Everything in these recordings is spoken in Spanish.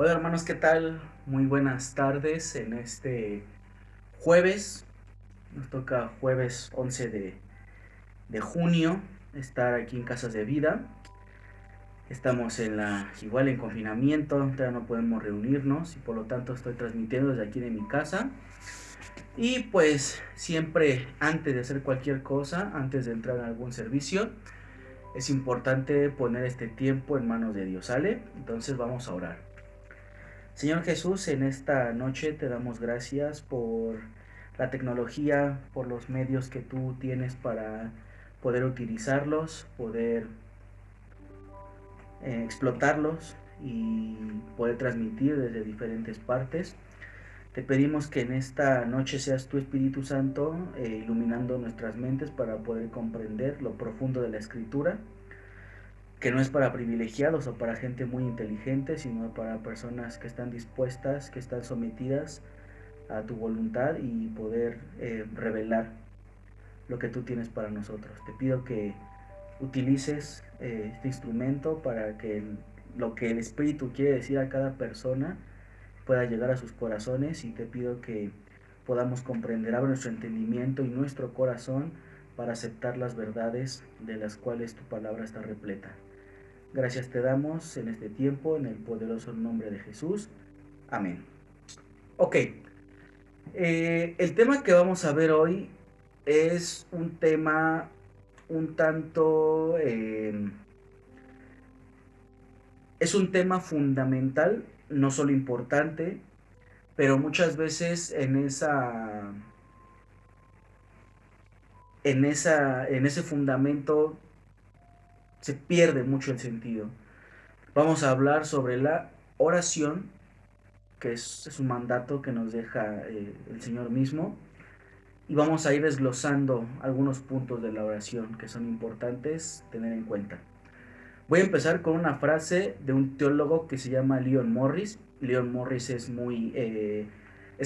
Hola hermanos, ¿qué tal? Muy buenas tardes en este jueves. Nos toca jueves 11 de junio estar aquí en Casas de Vida. Estamos igual en confinamiento, todavía no podemos reunirnos y por lo tanto estoy transmitiendo desde aquí de mi casa. Y pues siempre antes de hacer cualquier cosa, antes de entrar en algún servicio, es importante poner este tiempo en manos de Dios, ¿sale? Entonces vamos a orar. Señor Jesús, en esta noche te damos gracias por la tecnología, por los medios que tú tienes para poder utilizarlos, poder explotarlos y poder transmitir desde diferentes partes. Te pedimos que en esta noche seas tu Espíritu Santo iluminando nuestras mentes para poder comprender lo profundo de la Escritura, que no es para privilegiados o para gente muy inteligente, sino para personas que están dispuestas, que están sometidas a tu voluntad y poder revelar lo que tú tienes para nosotros. Te pido que utilices este instrumento para que lo que el Espíritu quiere decir a cada persona pueda llegar a sus corazones, y te pido que podamos comprender, abre nuestro entendimiento y nuestro corazón para aceptar las verdades de las cuales tu palabra está repleta. Gracias te damos en este tiempo, en el poderoso nombre de Jesús. Amén. Ok, el tema que vamos a ver hoy es un tema un tanto, es un tema fundamental, no solo importante, pero muchas veces en ese fundamento se pierde mucho el sentido. Vamos a hablar sobre la oración, que es un mandato que nos deja el Señor mismo. Y vamos a ir desglosando algunos puntos de la oración que son importantes tener en cuenta. Voy a empezar con una frase de un teólogo que se llama Leon Morris. Leon Morris es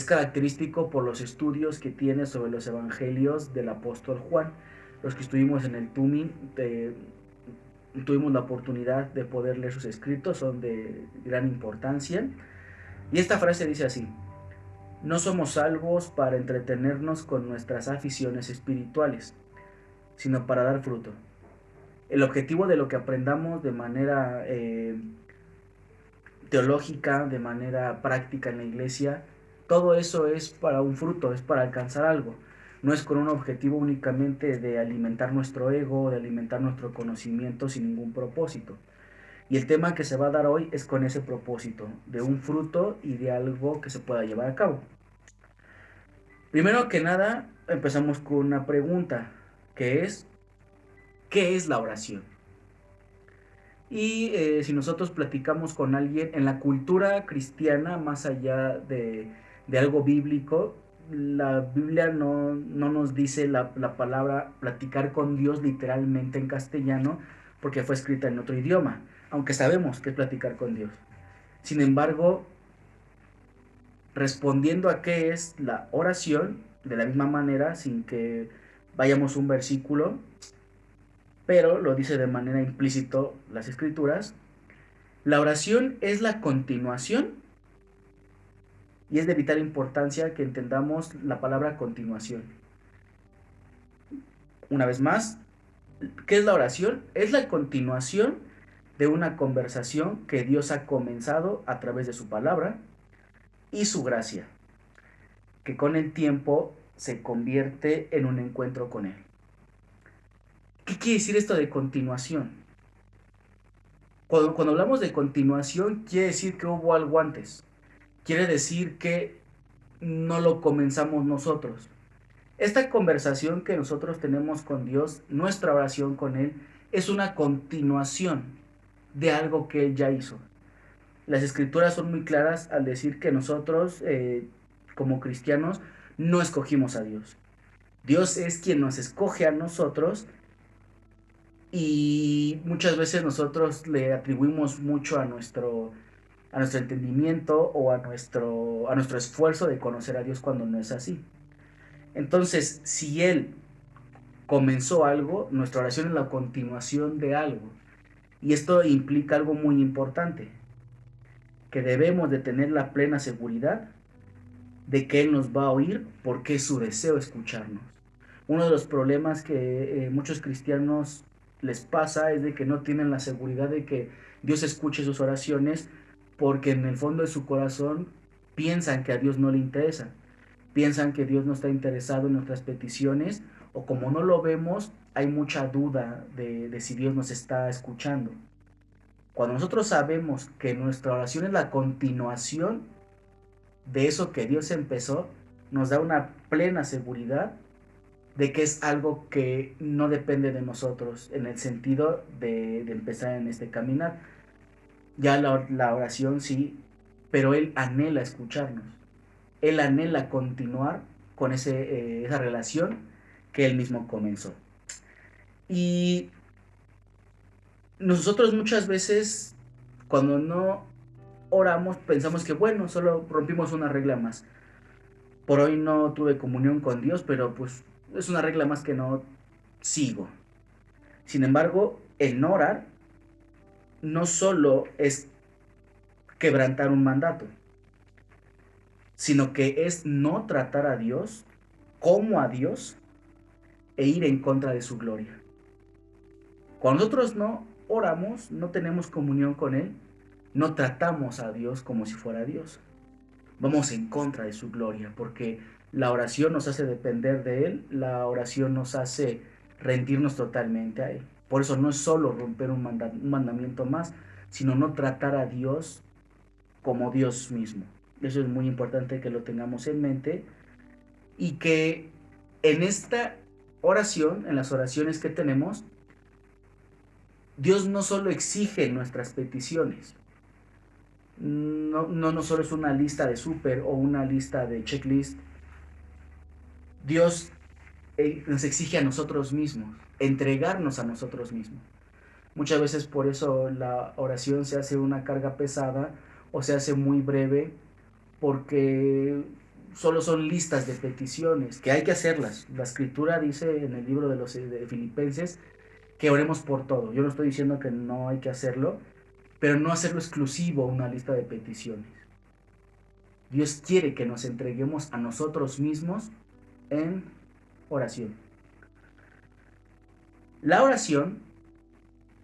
característico por los estudios que tiene sobre los evangelios del apóstol Juan. Los que estuvimos en el TUMI tuvimos la oportunidad de poder leer sus escritos, son de gran importancia. Y esta frase dice así: no somos salvos para entretenernos con nuestras aficiones espirituales, sino para dar fruto. El objetivo de lo que aprendamos de manera teológica, de manera práctica en la iglesia, todo eso es para un fruto, es para alcanzar algo. No es con un objetivo únicamente de alimentar nuestro ego, de alimentar nuestro conocimiento sin ningún propósito. Y el tema que se va a dar hoy es con ese propósito, de un fruto y de algo que se pueda llevar a cabo. Primero que nada, empezamos con una pregunta, que es: ¿qué es la oración? Y si nosotros platicamos con alguien en la cultura cristiana, más allá de algo bíblico, la Biblia no nos dice la palabra platicar con Dios literalmente en castellano, porque fue escrita en otro idioma, aunque sabemos que es platicar con Dios. Sin embargo, respondiendo a qué es la oración, de la misma manera, sin que vayamos un versículo, pero lo dice de manera implícita las escrituras. La oración es la continuación, y es de vital importancia que entendamos la palabra continuación. Una vez más, ¿qué es la oración? Es la continuación de una conversación que Dios ha comenzado a través de su palabra y su gracia, que con el tiempo se convierte en un encuentro con Él. ¿Qué quiere decir esto de continuación? Cuando hablamos de continuación, quiere decir que hubo algo antes. Quiere decir que no lo comenzamos nosotros. Esta conversación que nosotros tenemos con Dios, nuestra oración con Él, es una continuación de algo que Él ya hizo. Las escrituras son muy claras al decir que nosotros, como cristianos, no escogimos a Dios. Dios es quien nos escoge a nosotros, y muchas veces nosotros le atribuimos mucho a nuestro entendimiento o a nuestro esfuerzo de conocer a Dios, cuando no es así. Entonces, si Él comenzó algo, nuestra oración es la continuación de algo. Y esto implica algo muy importante. que debemos de tener la plena seguridad de que Él nos va a oír porque es su deseo escucharnos. Uno de los problemas que muchos cristianos les pasa es de que no tienen la seguridad de que Dios escuche sus oraciones porque en el fondo de su corazón piensan que a Dios no le interesa, piensan que Dios no está interesado en nuestras peticiones o como no lo vemos hay mucha duda de si Dios nos está escuchando. Cuando nosotros sabemos que nuestra oración es la continuación de eso que Dios empezó, nos da una plena seguridad de que es algo que no depende de nosotros en el sentido de empezar en este caminar. Ya la oración sí, pero Él anhela escucharnos. Él anhela continuar con esa relación que Él mismo comenzó. Y nosotros muchas veces, cuando no oramos, pensamos que bueno, solo rompimos una regla más. Por hoy no tuve comunión con Dios, pero pues es una regla más que no sigo. Sin embargo, el no orar no solo es quebrantar un mandato, sino que es no tratar a Dios como a Dios e ir en contra de su gloria. Cuando nosotros no oramos, no tenemos comunión con Él, no tratamos a Dios como si fuera Dios. Vamos en contra de su gloria, porque la oración nos hace depender de Él, la oración nos hace rendirnos totalmente a Él. Por eso no es solo romper un mandamiento más, sino no tratar a Dios como Dios mismo. Eso es muy importante que lo tengamos en mente y que en esta oración, en las oraciones que tenemos, Dios no solo exige nuestras peticiones, no solo es una lista de súper o una lista de checklist. Dios nos exige a nosotros mismos, entregarnos a nosotros mismos. Muchas veces por eso la oración se hace una carga pesada o se hace muy breve porque solo son listas de peticiones, que hay que hacerlas. La escritura dice en el libro de Filipenses que oremos por todo. Yo no estoy diciendo que no hay que hacerlo, pero no hacerlo exclusivo una lista de peticiones. Dios quiere que nos entreguemos a nosotros mismos en oración. La oración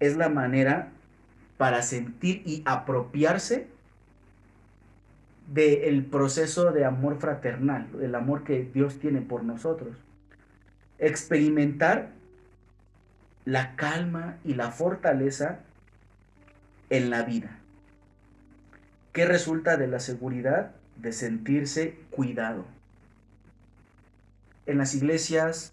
es la manera para sentir y apropiarse del proceso de amor fraternal, el amor que Dios tiene por nosotros. Experimentar la calma y la fortaleza en la vida, que resulta de la seguridad de sentirse cuidado. En las iglesias,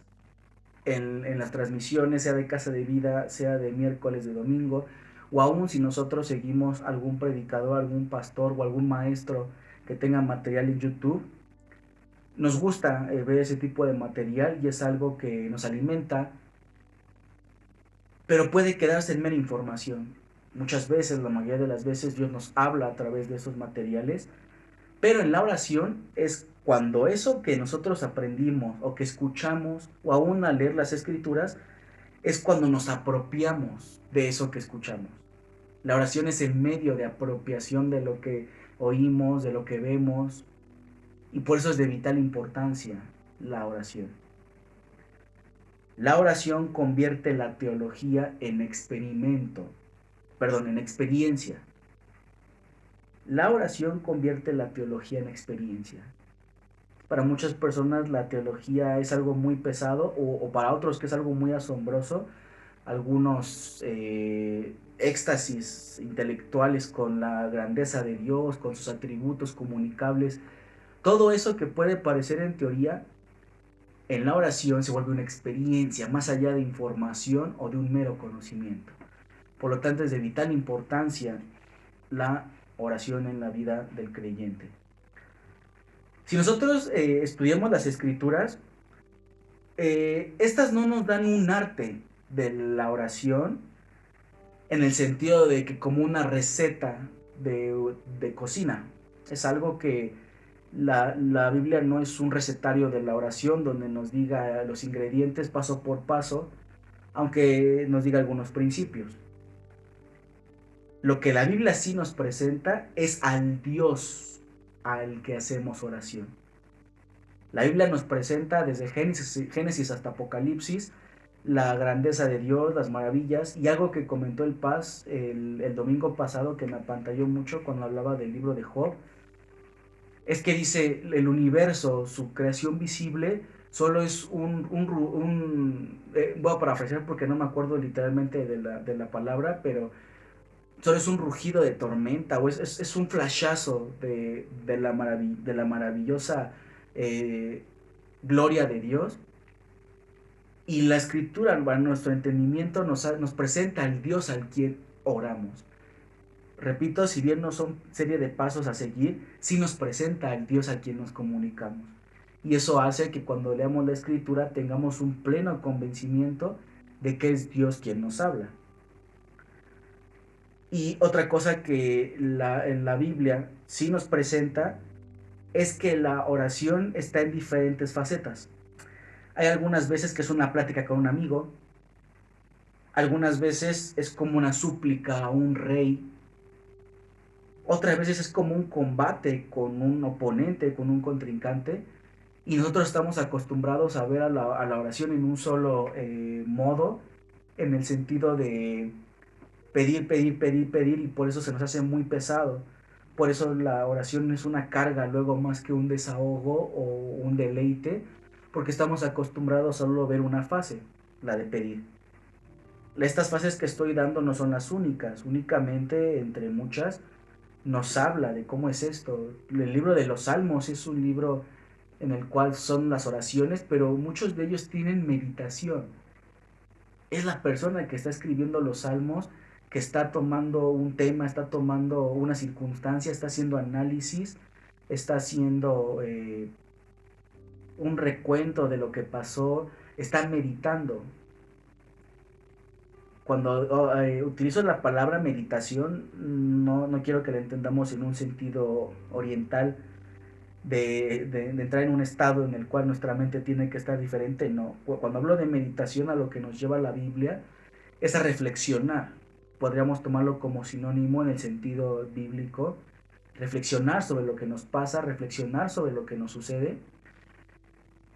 en las transmisiones, sea de Casa de Vida, sea de miércoles, de domingo, o aún si nosotros seguimos algún predicador, algún pastor o algún maestro que tenga material en YouTube, nos gusta ver ese tipo de material y es algo que nos alimenta, pero puede quedarse en mera información. Muchas veces, la mayoría de las veces, Dios nos habla a través de esos materiales, pero en la oración es cuando eso que nosotros aprendimos o que escuchamos o aún al leer las escrituras, es cuando nos apropiamos de eso que escuchamos. La oración es el medio de apropiación de lo que oímos, de lo que vemos, y por eso es de vital importancia la oración. La oración convierte la teología en en experiencia. La oración convierte la teología en experiencia. Para muchas personas la teología es algo muy pesado o para otros que es algo muy asombroso. Algunos éxtasis intelectuales con la grandeza de Dios, con sus atributos comunicables. Todo eso que puede parecer en teoría, en la oración se vuelve una experiencia más allá de información o de un mero conocimiento. Por lo tanto, es de vital importancia la oración en la vida del creyente. Si nosotros estudiamos las escrituras, estas no nos dan un arte de la oración en el sentido de que como una receta de cocina. Es algo que la Biblia no es un recetario de la oración donde nos diga los ingredientes paso por paso, aunque nos diga algunos principios. Lo que la Biblia sí nos presenta es al Dios al que hacemos oración. La Biblia nos presenta desde Génesis hasta Apocalipsis la grandeza de Dios, las maravillas, y algo que comentó el Paz el domingo pasado que me apantalló mucho cuando hablaba del libro de Job, es que dice el universo, su creación visible, solo es voy a parafrasear porque no me acuerdo literalmente de la palabra, pero solo es un rugido de tormenta, o es un flashazo de la maravillosa eh, gloria de Dios. Y la escritura, a nuestro entendimiento, nos presenta al Dios al quien oramos. Repito, si bien no son serie de pasos a seguir, sí nos presenta al Dios a quien nos comunicamos. Y eso hace que cuando leamos la escritura tengamos un pleno convencimiento de que es Dios quien nos habla. Y otra cosa que en la Biblia sí nos presenta es que la oración está en diferentes facetas. Hay algunas veces que es una plática con un amigo, algunas veces es como una súplica a un rey, otras veces es como un combate con un oponente, con un contrincante, y nosotros estamos acostumbrados a ver a la oración en un solo modo, en el sentido de pedir, pedir, pedir, pedir, y por eso se nos hace muy pesado. Por eso la oración es una carga luego más que un desahogo o un deleite, porque estamos acostumbrados solo a ver una fase, la de pedir. Estas fases que estoy dando no son las únicas, únicamente entre muchas nos habla de cómo es esto. El libro de los Salmos es un libro en el cual son las oraciones, pero muchos de ellos tienen meditación. Es la persona que está escribiendo los Salmos, que está tomando un tema, está tomando una circunstancia, está haciendo análisis, está haciendo un recuento de lo que pasó, está meditando. Cuando utilizo la palabra meditación, no quiero que la entendamos en un sentido oriental de entrar en un estado en el cual nuestra mente tiene que estar diferente, no. Cuando hablo de meditación, a lo que nos lleva la Biblia es a reflexionar. Podríamos tomarlo como sinónimo en el sentido bíblico, reflexionar sobre lo que nos pasa, reflexionar sobre lo que nos sucede.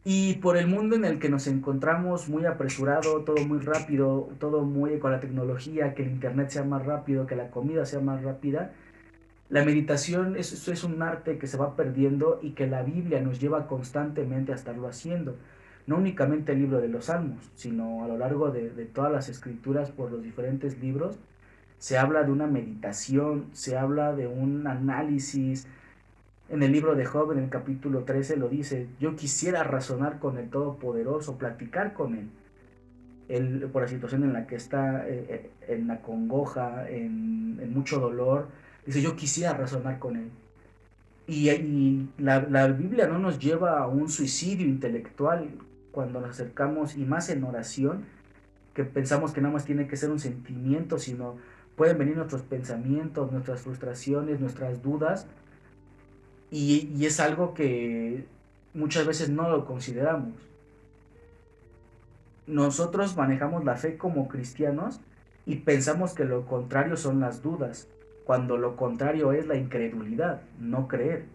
Y por el mundo en el que nos encontramos, muy apresurado, todo muy rápido, todo muy con la tecnología, que el internet sea más rápido, que la comida sea más rápida, la meditación es un arte que se va perdiendo y que la Biblia nos lleva constantemente a estarlo haciendo. No únicamente el libro de los Salmos, sino a lo largo de todas las escrituras por los diferentes libros, se habla de una meditación, se habla de un análisis. En el libro de Job, en el capítulo 13, lo dice: yo quisiera razonar con el Todopoderoso, platicar con él. Él, por la situación en la que está, en la congoja, en mucho dolor, dice: yo quisiera razonar con él. Y la Biblia no nos lleva a un suicidio intelectual cuando nos acercamos, y más en oración, que pensamos que nada más tiene que ser un sentimiento, sino pueden venir nuestros pensamientos, nuestras frustraciones, nuestras dudas, y es algo que muchas veces no lo consideramos. Nosotros manejamos la fe como cristianos y pensamos que lo contrario son las dudas, cuando lo contrario es la incredulidad, no creer.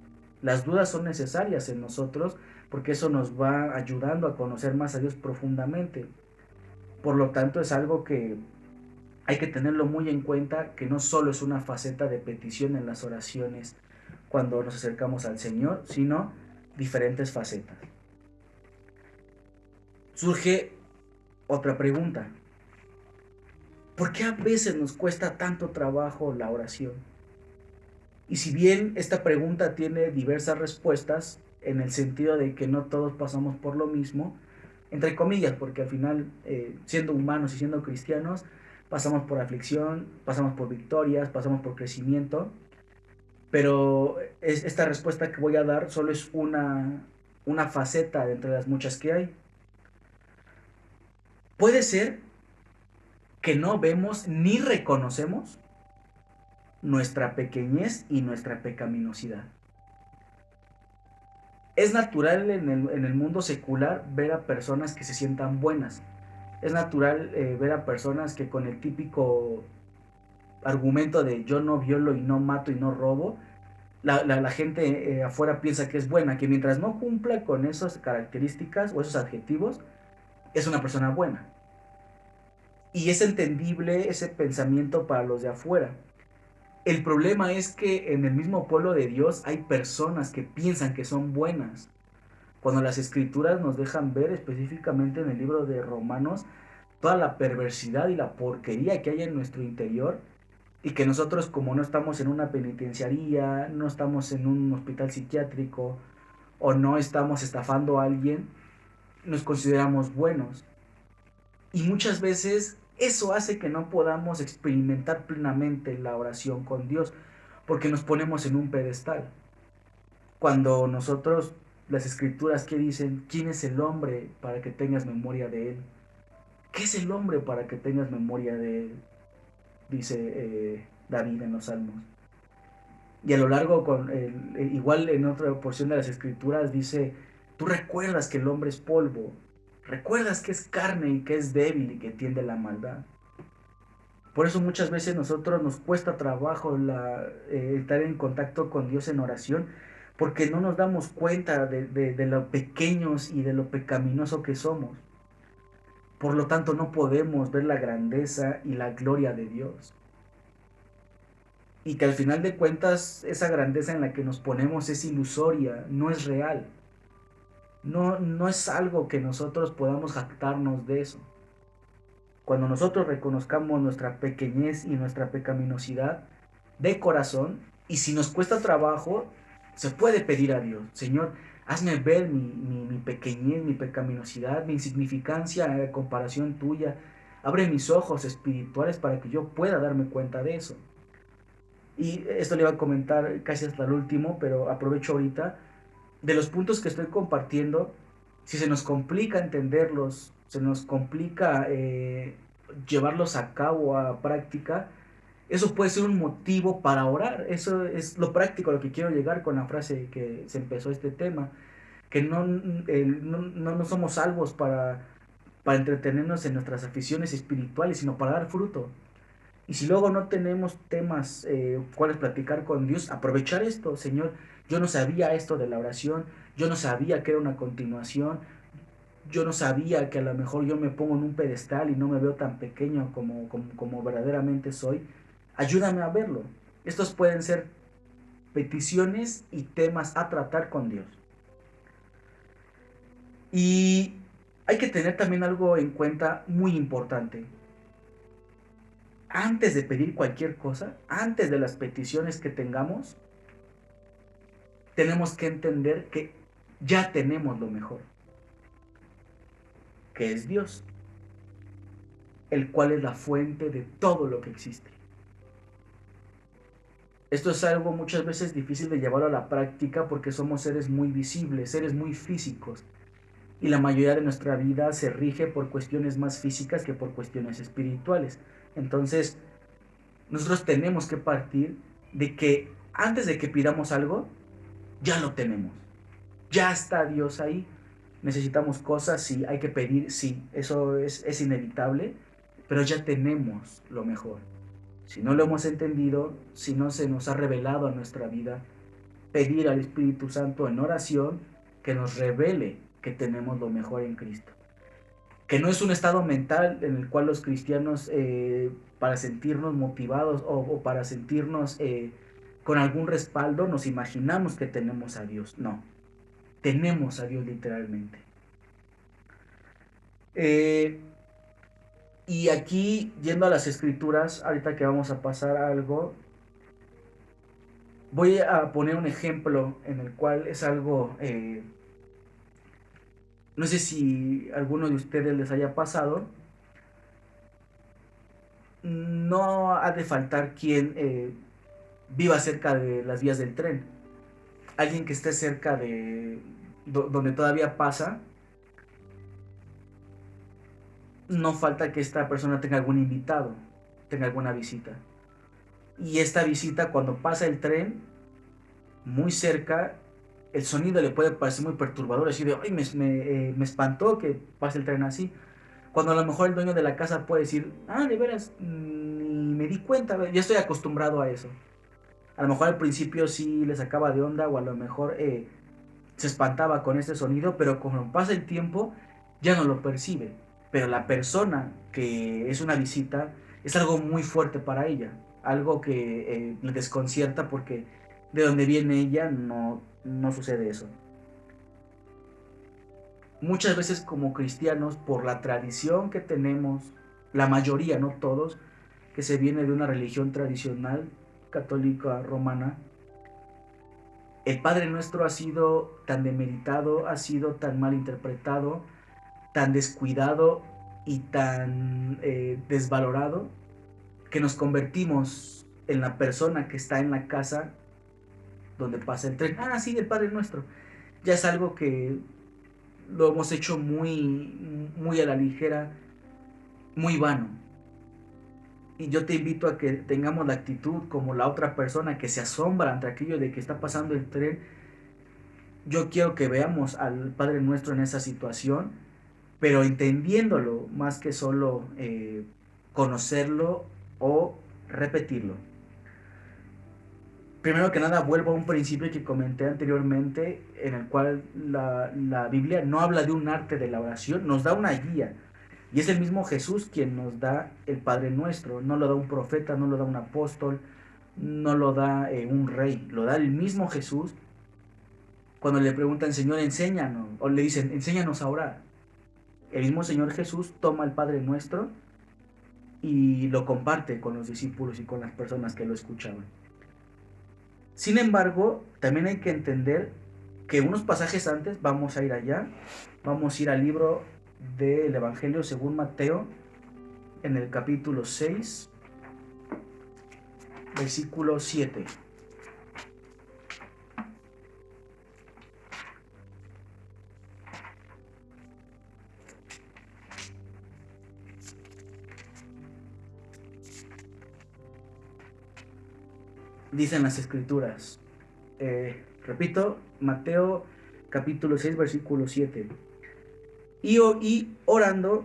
Las dudas son necesarias en nosotros porque eso nos va ayudando a conocer más a Dios profundamente. Por lo tanto, es algo que hay que tenerlo muy en cuenta, que no solo es una faceta de petición en las oraciones cuando nos acercamos al Señor, sino diferentes facetas. Surge otra pregunta: ¿por qué a veces nos cuesta tanto trabajo la oración? Y si bien esta pregunta tiene diversas respuestas, en el sentido de que no todos pasamos por lo mismo, entre comillas, porque al final, siendo humanos y siendo cristianos, pasamos por aflicción, pasamos por victorias, pasamos por crecimiento, pero esta respuesta que voy a dar solo es una faceta de entre las muchas que hay. Puede ser que no vemos ni reconocemos nuestra pequeñez y nuestra pecaminosidad. Es natural en el mundo secular ver a personas que se sientan buenas. Es natural ver a personas que con el típico argumento de yo no violo y no mato y no robo, la gente afuera piensa que es buena, que mientras no cumpla con esas características o esos adjetivos, es una persona buena. Y es entendible ese pensamiento para los de afuera. El problema es que en el mismo pueblo de Dios hay personas que piensan que son buenas. Cuando las escrituras nos dejan ver específicamente en el libro de Romanos toda la perversidad y la porquería que hay en nuestro interior, y que nosotros, como no estamos en una penitenciaría, no estamos en un hospital psiquiátrico o no estamos estafando a alguien, nos consideramos buenos. Y muchas veces eso hace que no podamos experimentar plenamente la oración con Dios, porque nos ponemos en un pedestal. Cuando nosotros, las escrituras que dicen, ¿quién es el hombre para que tengas memoria de él? ¿Qué es el hombre para que tengas memoria de él? Dice David en los Salmos. Y a lo largo, igual en otra porción de las escrituras dice, tú recuerdas que el hombre es polvo, recuerdas que es carne y que es débil y que tiende a la maldad. Por eso muchas veces nosotros nos cuesta trabajo estar en contacto con Dios en oración, porque no nos damos cuenta de lo pequeños y de lo pecaminoso que somos. Por lo tanto, no podemos ver la grandeza y la gloria de Dios. Y que al final de cuentas, esa grandeza en la que nos ponemos es ilusoria, no es real. No es algo que nosotros podamos jactarnos de eso. Cuando nosotros reconozcamos nuestra pequeñez y nuestra pecaminosidad de corazón, y si nos cuesta trabajo, se puede pedir a Dios, Señor, hazme ver mi pequeñez, mi pecaminosidad, mi insignificancia en comparación tuya. Abre mis ojos espirituales para que yo pueda darme cuenta de eso. Y esto le iba a comentar casi hasta el último, pero aprovecho ahorita. De los puntos que estoy compartiendo, si se nos complica entenderlos, se nos complica llevarlos a cabo, a práctica, eso puede ser un motivo para orar. Eso es lo práctico a lo que quiero llegar con la frase que se empezó este tema, que no somos salvos para entretenernos en nuestras aficiones espirituales, sino para dar fruto. Y si luego no tenemos temas cuales platicar con Dios, aprovechar esto, Señor, yo no sabía esto de la oración, yo no sabía que era una continuación, yo no sabía que a lo mejor yo me pongo en un pedestal y no me veo tan pequeño como verdaderamente soy. Ayúdame a verlo. Estos pueden ser peticiones y temas a tratar con Dios. Y hay que tener también algo en cuenta muy importante. Antes de pedir cualquier cosa, antes de las peticiones que tengamos, tenemos que entender que ya tenemos lo mejor, que es Dios, el cual es la fuente de todo lo que existe. Esto es algo muchas veces difícil de llevar a la práctica porque somos seres muy visibles, seres muy físicos, y la mayoría de nuestra vida se rige por cuestiones más físicas que por cuestiones espirituales. Entonces, nosotros tenemos que partir de que antes de que pidamos algo, ya lo tenemos. Ya está Dios ahí. Necesitamos cosas, sí, hay que pedir, sí, eso es inevitable, pero ya tenemos lo mejor. Si no lo hemos entendido, si no se nos ha revelado a nuestra vida, pedir al Espíritu Santo en oración que nos revele que tenemos lo mejor en Cristo. Que no es un estado mental en el cual los cristianos, para sentirnos motivados o para sentirnos con algún respaldo, nos imaginamos que tenemos a Dios. No, tenemos a Dios literalmente. Y aquí, yendo a las escrituras, ahorita que vamos a pasar a algo, voy a poner un ejemplo en el cual es algo, no sé si a alguno de ustedes les haya pasado. No ha de faltar quien viva cerca de las vías del tren. Alguien que esté cerca de donde todavía pasa. No falta que esta persona tenga algún invitado, tenga alguna visita. Y esta visita, cuando pasa el tren muy cerca, el sonido le puede parecer muy perturbador, así de, ay, me espantó que pase el tren así. Cuando a lo mejor el dueño de la casa puede decir, ah, de veras, me di cuenta, ya estoy acostumbrado a eso. A lo mejor al principio sí le sacaba de onda o a lo mejor se espantaba con este sonido, pero como pasa el tiempo ya no lo percibe. Pero la persona que es una visita es algo muy fuerte para ella, algo que le desconcierta porque de donde viene ella no sucede eso. Muchas veces como cristianos, por la tradición que tenemos, la mayoría, no todos, que se viene de una religión tradicional católica romana, el Padre Nuestro ha sido tan demeritado, ha sido tan mal interpretado, tan descuidado y tan desvalorado, que nos convertimos en la persona que está en la casa donde pasa el tren. Ah, sí, el Padre Nuestro. Ya es algo que lo hemos hecho muy a la ligera, muy vano. Y yo te invito a que tengamos la actitud como la otra persona que se asombra ante aquello de que está pasando el tren. Yo quiero que veamos al Padre Nuestro en esa situación, pero entendiéndolo más que solo conocerlo o repetirlo. Primero que nada, vuelvo a un principio que comenté anteriormente, en el cual la Biblia no habla de un arte de la oración, nos da una guía. Y es el mismo Jesús quien nos da el Padre Nuestro. No lo da un profeta, no lo da un apóstol, no lo da un rey, lo da el mismo Jesús. Cuando le preguntan, Señor, enséñanos, o le dicen, enséñanos a orar. El mismo Señor Jesús toma el Padre Nuestro y lo comparte con los discípulos y con las personas que lo escuchaban. Sin embargo, también hay que entender que unos pasajes antes, vamos a ir allá, vamos a ir al libro del Evangelio según Mateo, en el capítulo 6, versículo 7. Dicen las escrituras, repito, Mateo capítulo 6, versículo 7. Y orando,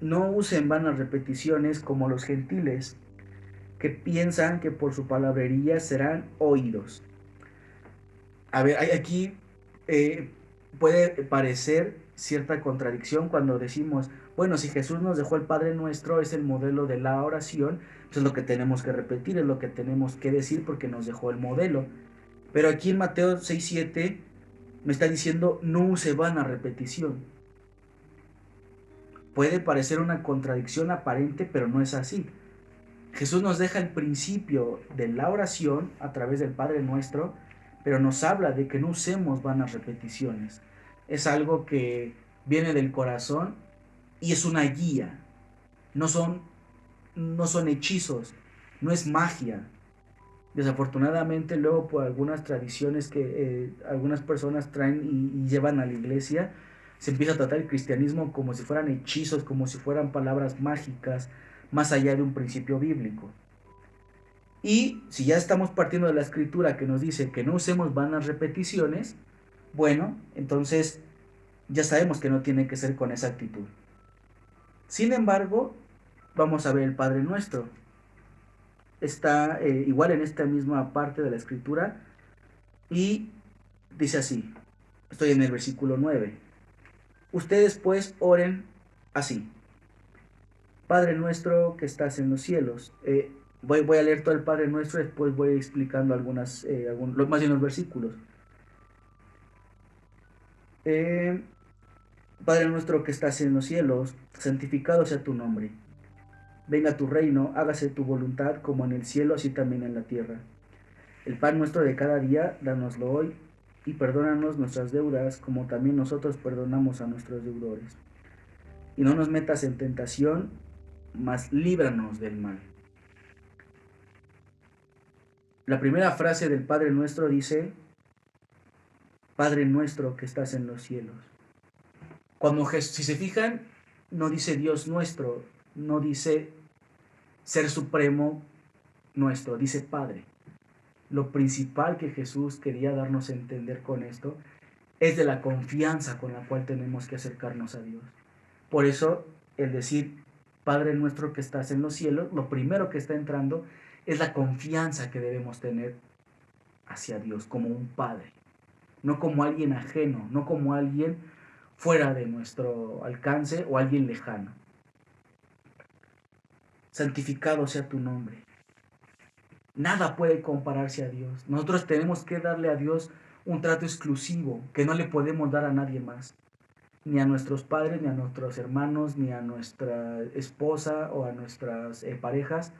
no usen vanas repeticiones como los gentiles, que piensan que por su palabrería serán oídos. A ver, aquí puede parecer cierta contradicción cuando decimos, bueno, si Jesús nos dejó el Padre Nuestro, es el modelo de la oración, pues es lo que tenemos que repetir, es lo que tenemos que decir porque nos dejó el modelo. Pero aquí en Mateo 6:7 me está diciendo, no use vana repetición. Puede parecer una contradicción aparente, pero no es así. Jesús nos deja el principio de la oración a través del Padre Nuestro, pero nos habla de que no usemos vanas repeticiones. Es algo que viene del corazón y es una guía. No son hechizos, no es magia. Desafortunadamente luego por algunas tradiciones que algunas personas traen y llevan a la iglesia, se empieza a tratar el cristianismo como si fueran hechizos, como si fueran palabras mágicas, más allá de un principio bíblico. Y si ya estamos partiendo de la escritura que nos dice que no usemos vanas repeticiones, bueno, entonces ya sabemos que no tiene que ser con esa actitud. Sin embargo, vamos a ver el Padre Nuestro. Está igual en esta misma parte de la escritura y dice así, estoy en el versículo 9. Ustedes pues oren así. Padre nuestro que estás en los cielos. Voy a leer todo el Padre Nuestro, después voy explicando más bien los versículos. Padre nuestro que estás en los cielos, santificado sea tu nombre. Venga tu reino, hágase tu voluntad como en el cielo, así también en la tierra. El pan nuestro de cada día, dánoslo hoy, y perdónanos nuestras deudas, como también nosotros perdonamos a nuestros deudores. Y no nos metas en tentación, mas líbranos del mal. La primera frase del Padre Nuestro dice, Padre nuestro que estás en los cielos. Si se fijan, no dice Dios nuestro, no dice Ser Supremo nuestro, dice Padre. Lo principal que Jesús quería darnos a entender con esto es de la confianza con la cual tenemos que acercarnos a Dios. Por eso el decir Padre nuestro que estás en los cielos, lo primero que está entrando es la confianza que debemos tener hacia Dios como un Padre, no como alguien ajeno, no como alguien fuera de nuestro alcance o alguien lejano. Santificado sea tu nombre. Nada puede compararse a Dios. Nosotros tenemos que darle a Dios un trato exclusivo que no le podemos dar a nadie más, ni a nuestros padres, ni a nuestros hermanos, ni a nuestra esposa o a nuestras parejas,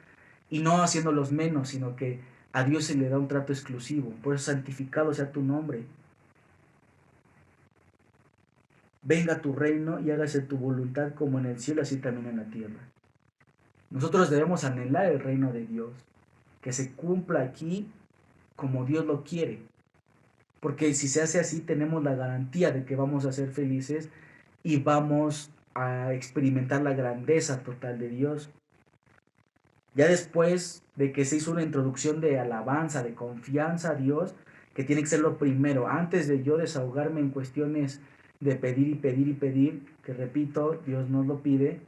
y no haciéndolos menos, sino que a Dios se le da un trato exclusivo. Por eso santificado sea tu nombre. Venga tu reino y hágase tu voluntad como en el cielo, así también en la tierra. Nosotros debemos anhelar el reino de Dios, que se cumpla aquí como Dios lo quiere. Porque si se hace así, tenemos la garantía de que vamos a ser felices y vamos a experimentar la grandeza total de Dios. Ya después de que se hizo una introducción de alabanza, de confianza a Dios, que tiene que ser lo primero, antes de yo desahogarme en cuestiones de pedir y pedir y pedir, que repito, Dios nos lo pide,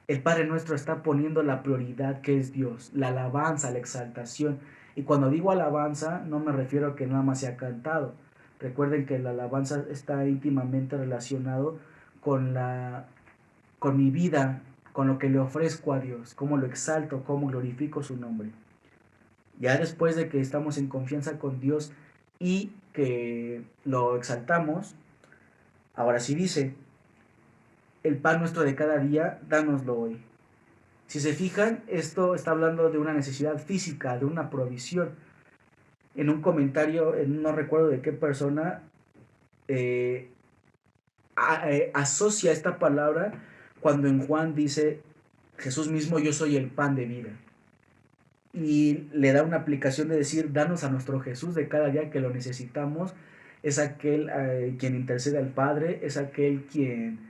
el Padre Nuestro está poniendo la prioridad que es Dios, la alabanza, la exaltación. Y cuando digo alabanza, no me refiero a que nada más sea cantado. Recuerden que la alabanza está íntimamente relacionado con con mi vida, con lo que le ofrezco a Dios, cómo lo exalto, cómo glorifico su nombre. Ya después de que estamos en confianza con Dios y que lo exaltamos, ahora sí dice, el pan nuestro de cada día, dánoslo hoy. Si se fijan, esto está hablando de una necesidad física, de una provisión. En un comentario, no recuerdo de qué persona, eh, asocia esta palabra cuando en Juan dice, Jesús mismo, yo soy el pan de vida. Y le da una aplicación de decir, danos a nuestro Jesús de cada día que lo necesitamos. Es aquel quien intercede al Padre, es aquel quien,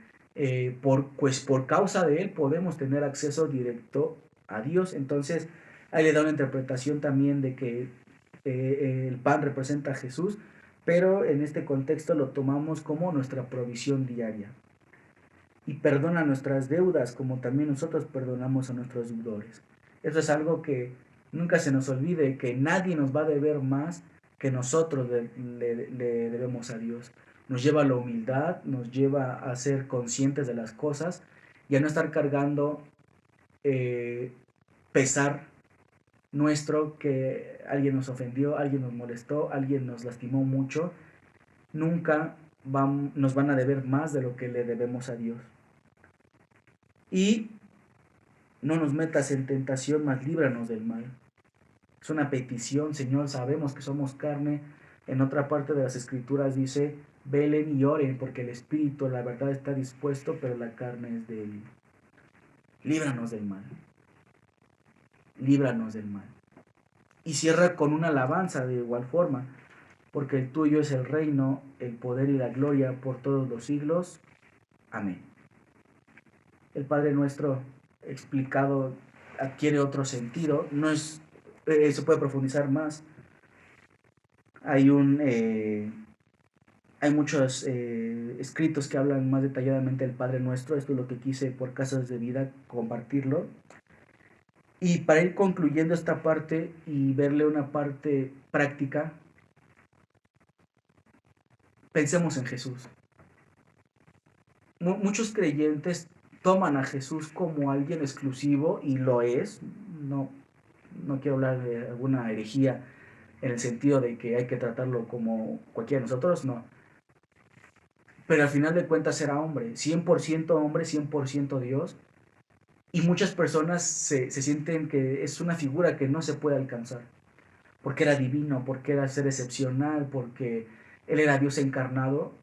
pues por causa de él, podemos tener acceso directo a Dios. Entonces, ahí le da una interpretación también de que el pan representa a Jesús, pero en este contexto lo tomamos como nuestra provisión diaria. Y perdona nuestras deudas como también nosotros perdonamos a nuestros deudores. Eso es algo que nunca se nos olvide, que nadie nos va a deber más que nosotros le debemos a Dios. Nos lleva a la humildad, nos lleva a ser conscientes de las cosas y a no estar cargando pesar nuestro que alguien nos ofendió, alguien nos molestó, alguien nos lastimó mucho. Nunca nos van a deber más de lo que le debemos a Dios. Y no nos metas en tentación, mas líbranos del mal. Es una petición, Señor, sabemos que somos carne. En otra parte de las escrituras dice, velen y oren, porque el espíritu, la verdad, está dispuesto, pero la carne es débil. Líbranos del mal. Líbranos del mal. Y cierra con una alabanza de igual forma, porque el tuyo es el reino, el poder y la gloria por todos los siglos. Amén. El Padre Nuestro explicado adquiere otro sentido, no es, se puede profundizar más. Hay hay muchos escritos que hablan más detalladamente del Padre Nuestro. Esto es lo que quise por Casas de Vida compartirlo. Y para ir concluyendo esta parte y verle una parte práctica, pensemos en Jesús. Muchos creyentes toman a Jesús como alguien exclusivo y lo es. No, no quiero hablar de alguna herejía en el sentido de que hay que tratarlo como cualquiera de nosotros, no. Pero al final de cuentas era hombre, 100% hombre, 100% Dios. Y muchas personas se sienten que es una figura que no se puede alcanzar, porque era divino, porque era ser excepcional, porque Él era Dios encarnado.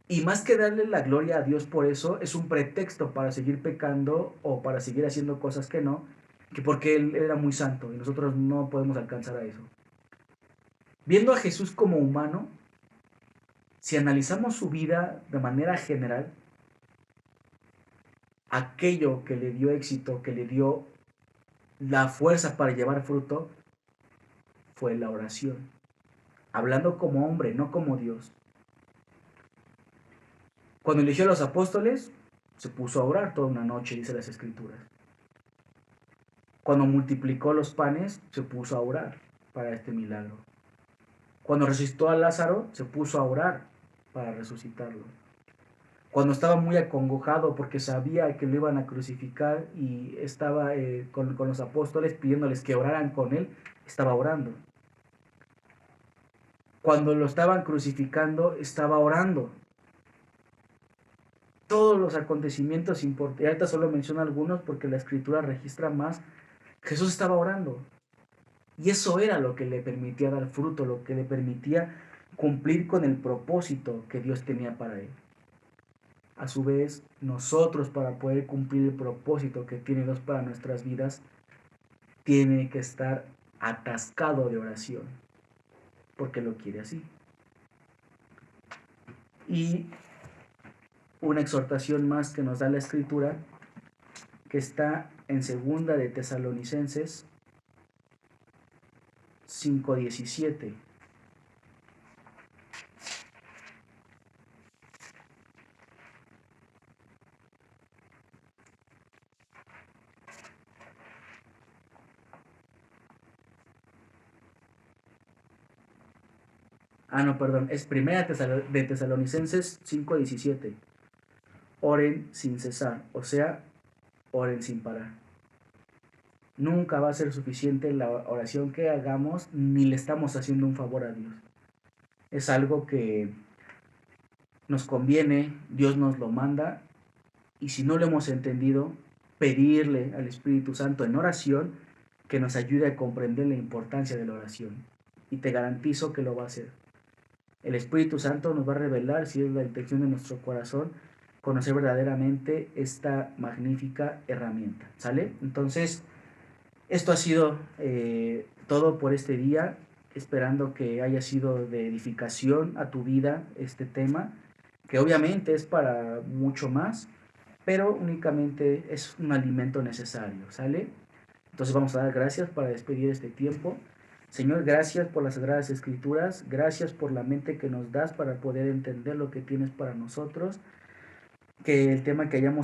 Y más que darle la gloria a Dios por eso, es un pretexto para seguir pecando o para seguir haciendo cosas que no, que porque Él era muy santo y nosotros no podemos alcanzar a eso. Viendo a Jesús como humano, si analizamos su vida de manera general, aquello que le dio éxito, que le dio la fuerza para llevar fruto, fue la oración. Hablando como hombre, no como Dios. Cuando eligió a los apóstoles, Se puso a orar toda una noche, dice las Escrituras. Cuando multiplicó los panes, se puso a orar para este milagro. Cuando resucitó a Lázaro, se puso a orar para resucitarlo. Cuando estaba muy acongojado porque sabía que lo iban a crucificar y estaba con los apóstoles pidiéndoles que oraran con él, estaba orando. Cuando lo estaban crucificando, estaba orando. Todos los acontecimientos importantes, ahorita solo menciono algunos porque la Escritura registra más, Jesús estaba orando. Y eso era lo que le permitía dar fruto, lo que le permitía cumplir con el propósito que Dios tenía para él. A su vez, nosotros, para poder cumplir el propósito que tiene Dios para nuestras vidas, tiene que estar atascado de oración, porque lo quiere así. Y una exhortación más que nos da la Escritura, que está en 2 de Tesalonicenses 5:17. No, perdón, es 1 de Tesalonicenses 5:17. Oren sin cesar, o sea, oren sin parar. Nunca va a ser suficiente la oración que hagamos, ni le estamos haciendo un favor a Dios. Es algo que nos conviene, Dios nos lo manda, y si no lo hemos entendido, pedirle al Espíritu Santo en oración que nos ayude a comprender la importancia de la oración. Y te garantizo que lo va a hacer. El Espíritu Santo nos va a revelar, si es la intención de nuestro corazón, conocer verdaderamente esta magnífica herramienta. ¿Sale? Entonces, esto ha sido todo por este día, esperando que haya sido de edificación a tu vida este tema, que obviamente es para mucho más, pero únicamente es un alimento necesario, ¿sale? Entonces vamos a dar gracias para despedir este tiempo. Señor, gracias por las Sagradas Escrituras, gracias por la mente que nos das para poder entender lo que tienes para nosotros, que el tema que hayamos